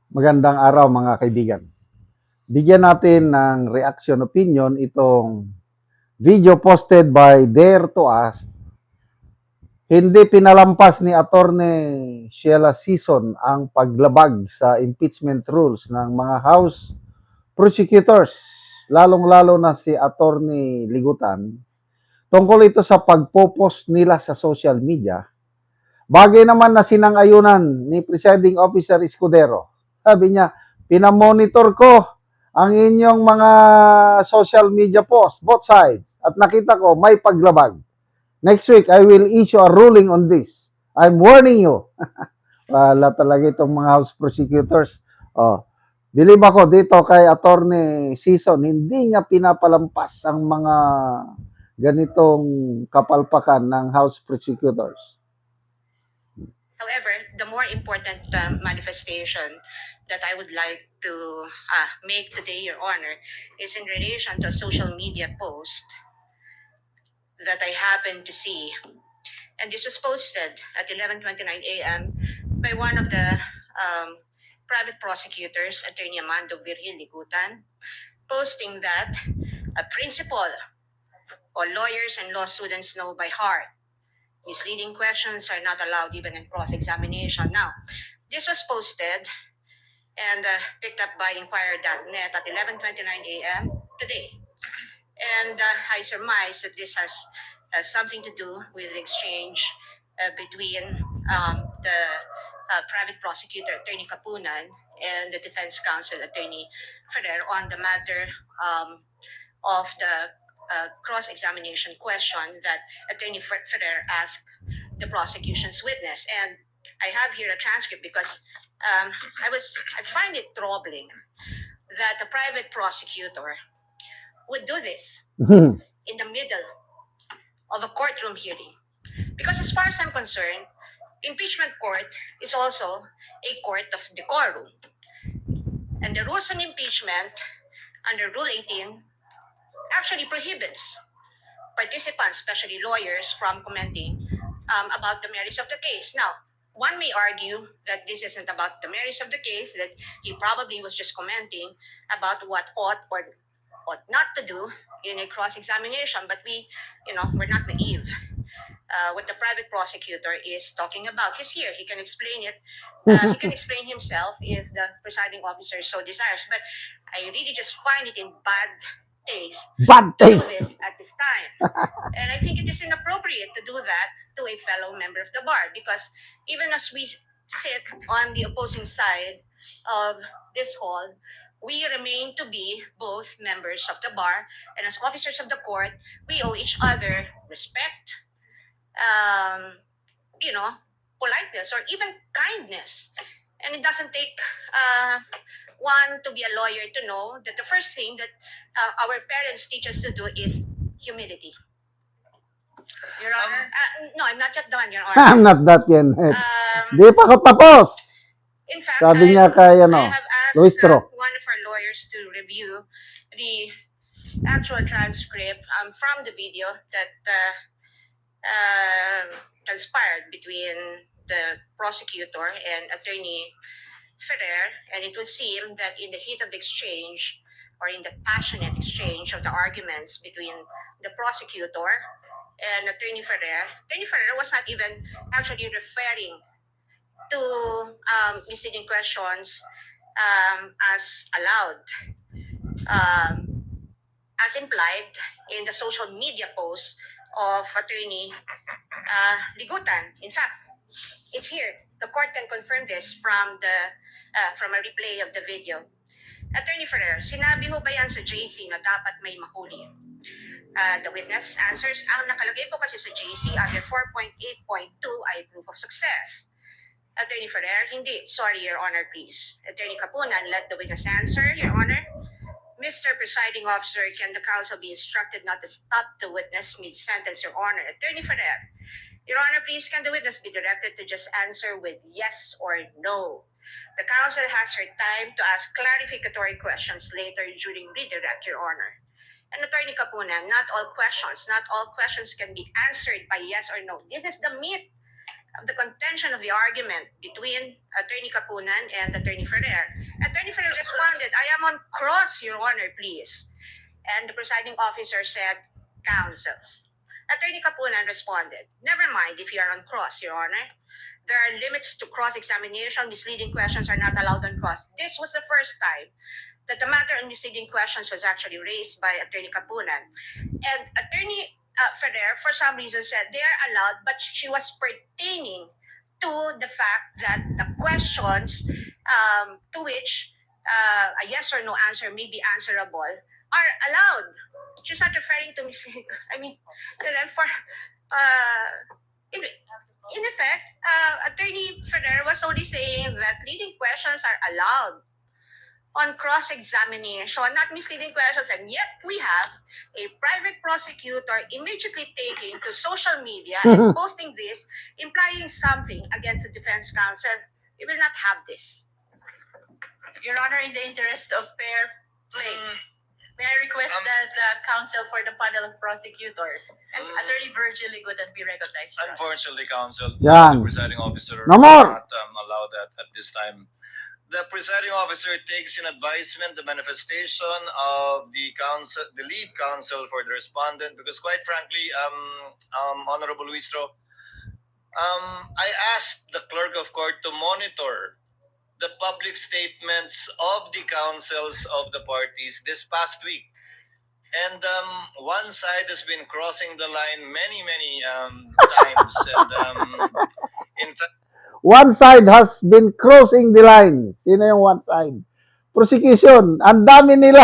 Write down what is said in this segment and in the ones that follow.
Magandang araw mga kaibigan. Bigyan natin ng reaction opinion itong video posted by Dare to Us. Hindi pinalampas ni Attorney Sheila Sison ang paglabag sa impeachment rules ng mga House prosecutors, lalong-lalo na si Attorney Ligutan, tungkol ito sa pagpo-post nila sa social media. Bagay naman na sinang-ayunan ni Presiding Officer Escudero. Sabi niya, pinamonitor ko ang inyong mga social media posts, both sides, at nakita ko may paglabag. Next week, I will issue a ruling on this. I'm warning you. Wala talaga itong mga House prosecutors. Oh, believe ako dito kay Attorney Sison, hindi niya pinapalampas ang mga ganitong kapalpakan ng House prosecutors. However, the more important manifestation that I would like to make today, Your Honor, is in relation to a social media post that I happened to see. And this was posted at 11:29 a.m. by one of the private prosecutors, Attorney Amando Virgil Ligutan, posting that a principal or lawyers and law students know by heart misleading questions are not allowed even in cross-examination. Now, this was posted and picked up by Inquirer.net at 11:29 a.m. today. And I surmise that this has something to do with the exchange between the private prosecutor, Attorney Kapunan, and the defense counsel, Attorney Ferrer, on the matter of the cross-examination question that Attorney Ferrer asked the prosecution's witness. And I have here a transcript because I find it troubling that the private prosecutor would do this in the middle of a courtroom hearing. Because as far as I'm concerned, impeachment court is also a court of decorum. And the rules on impeachment under Rule 18 actually prohibits participants, especially lawyers, from commenting about the merits of the case. Now, one may argue that this isn't about the merits of the case, that he probably was just commenting about what ought or ought not to do in a cross-examination, but we're not naive. What the private prosecutor is talking about, he's here, he can explain it. He can explain himself if the presiding officer so desires, but I really just find it in bad taste Bad to do taste. this at this time. And I think it is inappropriate to do that to a fellow member of the bar, because even as we sit on the opposing side of this hall, we remain to be both members of the bar, and as officers of the court, we owe each other respect, politeness, or even kindness. And it doesn't take one to be a lawyer to know that the first thing that our parents teach us to do is humility. Your Honor? No, I'm not yet done, Your Honor. I'm not that yet. Di pa ako tapos. In fact, Sabi niya kay I have asked Luistro. one of our lawyers to review the actual transcript from the video that transpired between the prosecutor and Attorney Ferrer, and it would seem that in the heat of the exchange, or in the passionate exchange of the arguments between the prosecutor and Attorney Ferrer was not even actually referring to misleading questions as allowed, as implied in the social media post of Attorney Ligutan. In fact, it's here. The court can confirm this from a replay of the video. Attorney Ferrer, sinabi mo ba yan sa JC na dapat may mahuli? The witness answers, ang nakalagay po kasi sa JC under 4.8.2 ay proof of success. Attorney Ferrer, hindi. Sorry, Your Honor, please. Attorney Kapunan, let the witness answer, Your Honor. Mr. Presiding Officer, can the counsel be instructed not to stop the witness mid-sentence, Your Honor? Attorney Ferrer, Your Honor, please, can the witness be directed to just answer with yes or no? The counsel has her time to ask clarificatory questions later during redirect, Your Honor. And Attorney Kapunan, not all questions can be answered by yes or no. This is the meat of the contention of the argument between Attorney Kapunan and Attorney Ferrer. Attorney Ferrer responded, I am on cross, Your Honor, please. And the presiding officer said, counsels. Attorney Kapunan responded, never mind if you are on cross, Your Honor. There are limits to cross-examination. Misleading questions are not allowed on cross. This was the first time that the matter on misleading questions was actually raised by Attorney Kapunan. And Attorney Ferrer, for some reason, said they are allowed, but she was pertaining to the fact that the questions to which a yes or no answer may be answerable are allowed. She's not referring to misleading. I mean, for in effect, Attorney Ferrer was only saying that leading questions are allowed on cross-examination, not misleading questions, and yet we have a private prosecutor immediately taking to social media and posting this, implying something against the defense counsel. We will not have this. Your Honor, in the interest of fair play, may I request that the counsel for the panel of prosecutors, Attorney Virgil Ligotan, be recognized, Your Honor. Unfortunately, counsel, Yan. the presiding officer No more. will not allow that at this time. The presiding officer takes in advisement the manifestation of the counsel, the lead counsel for the respondent, because quite frankly, Honorable Luistro, I asked the clerk of court to monitor the public statements of the counsels of the parties this past week. And one side has been crossing the line many times. And in fact, One side has been crossing the line. Sino yung one side? Prosecution. Ang dami nila.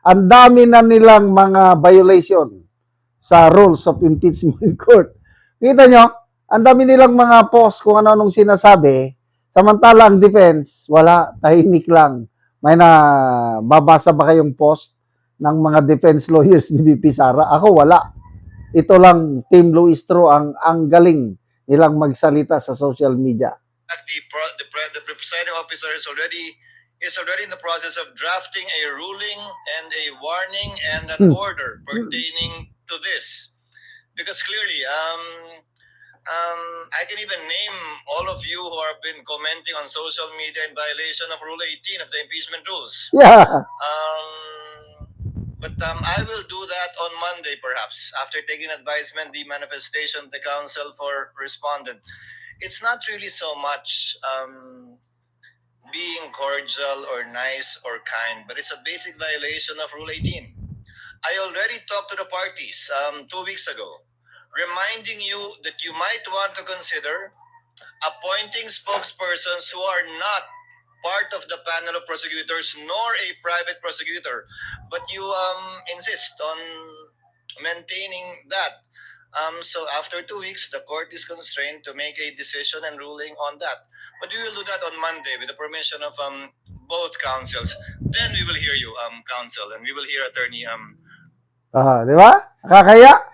Ang dami na nilang mga violation sa rules of impeachment court. Kita nyo? Ang dami nilang mga post kung ano-anong sinasabi. Samantala ang defense, wala. Tahimik lang. May na babasa ba kayong post ng mga defense lawyers ni VP Sara? Ako wala. Ito lang, Team Luistro, ang galing nilang magsalita sa social media. the presiding officer is already in the process of drafting a ruling and a warning and an order pertaining to this, because clearly I can even name all of you who have been commenting on social media in violation of Rule 18 of the impeachment rules. Yeah. But I will do that on Monday, perhaps, after taking advisement, the manifestation of the counsel for respondent. It's not really so much being cordial or nice or kind, but it's a basic violation of Rule 18. I already talked to the parties 2 weeks ago, reminding you that you might want to consider appointing spokespersons who are not part of the panel of prosecutors nor a private prosecutor, but you insist on maintaining that. So after 2 weeks, the court is constrained to make a decision and ruling on that. But we will do that on Monday with the permission of both counsels. Then we will hear you, counsel, and we will hear attorney. Di ba? Nakakaya.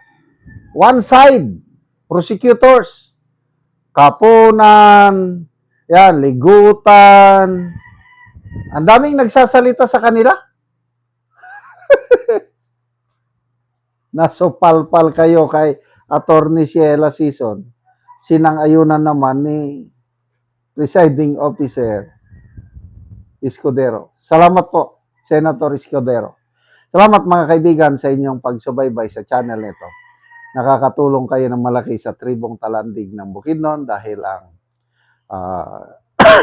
One side, prosecutors, Kapunan, yan, Ligutan. Ang daming nagsasalita sa kanila. Nasupalpal kayo kay Attorney Sheila Sison. Sinang-ayunan naman ni Presiding Officer Escudero. Salamat po, Senator Escudero. Salamat mga kaibigan sa inyong pagsubaybay sa channel nito. Nakakatulong kayo ng malaki sa tribong Talandig ng Bukidnon dahil ang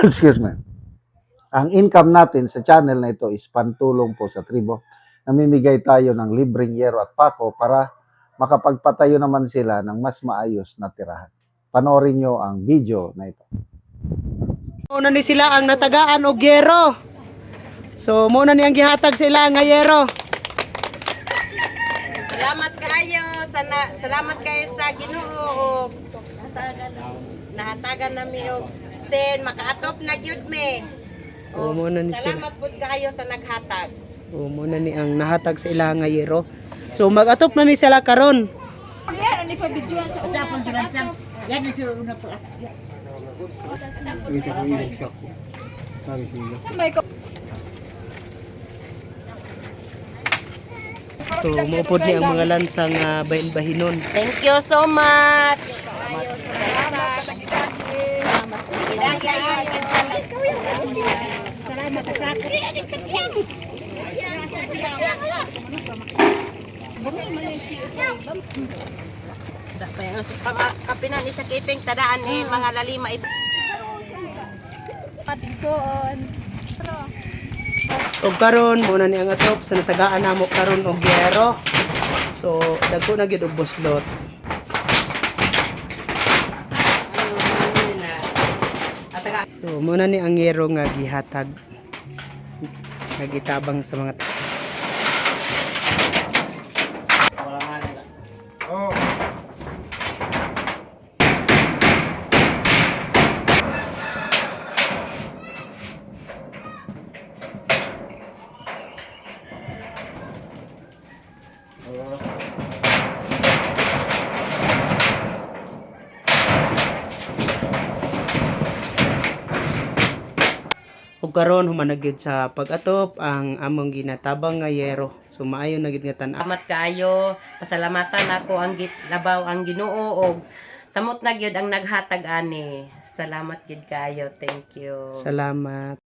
excuse me. Ang income natin sa channel na ito is pantulong po sa tribo. Namimigay tayo ng libreng yero at pako para makapagpatayo naman sila ng mas maayos na tirahan. Panoorin nyo ang video na ito. Muna ni sila ang natagaan og yero. So muna ni ang gihatag sila nga yero. Salamat kayo salamat kayo sa Ginoo sa nahatagan nami og sen makaatop na gyud me. O muna ni sila. Salamat pud kayo sa naghatag. O muna ni ang nahatag sa ila nga yero. So magatop na ni sila karon. So maupod ni ang mga lansang bahin-bahinon. Thank you so much. Kapinan isa kiping tadaan mga lalima Og karon mo na ni ang atop sa natagaan namo karon og gyero. So dagko na gyud og buslot. So mo na ni ang gyero nga gihatag. Nagitabang sa mga ug karon humanagid sa pag-atop ang among ginatabang nga yero. So maayo na gid nga tan-aw. Salamat kaayo. Pasalamatan ako ang labaw ang Ginoo og samot na gyud ang naghatag ani. Salamat gid kaayo. Thank you. Salamat.